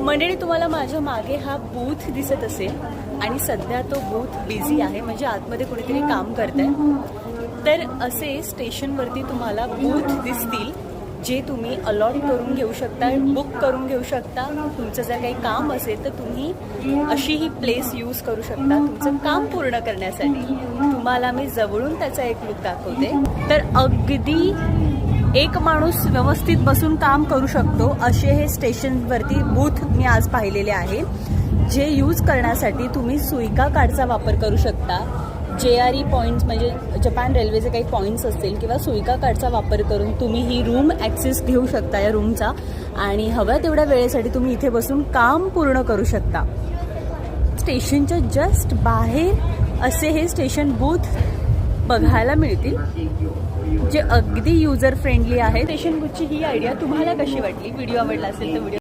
मंडळी, तुम्हाला माझ्या मागे हा बूथ दिसत असेल आणि सध्या तो बूथ बिझी आहे, म्हणजे आतमध्ये कोणीतरी काम करतंय. तर असे स्टेशनवरती तुम्हाला बूथ दिसतील जे तुम्ही अलॉट करून घेऊ शकता, बुक करून घेऊ शकता. तुमचं जर काही काम असेल तर तुम्ही अशी ही प्लेस यूज करू शकता तुमचं काम पूर्ण करण्यासाठी. तुम्हाला मी जवळून त्याचा एक लुक दाखवते. तर अगदी एक माणूस व्यवस्थित बसून काम करू शकतो असे हे स्टेशनवरती बूथ मी आज पाहिलेले आहे, जे यूज करण्यासाठी तुम्ही सुइका कार्डचा वापर करू शकता. JRE पॉईंट्स म्हणजे जपान रेल्वेचे काही पॉईंट्स असतील किंवा सुइका कार्डचा वापर करून तुम्ही ही रूम ॲक्सेस घेऊ शकता या रूमचा, आणि हव्या तेवढ्या वेळेसाठी तुम्ही इथे बसून काम पूर्ण करू शकता. स्टेशनच्या जस्ट बाहेर असे हे स्टेशन बूथ बघायला मिळतील, जे अगदी युजर फ्रेंडली आहे. स्टेशन बूथची ही आयडिया तुम्हाला कशी वाटली? व्हिडिओ आवडला असेल तर व्हिडिओ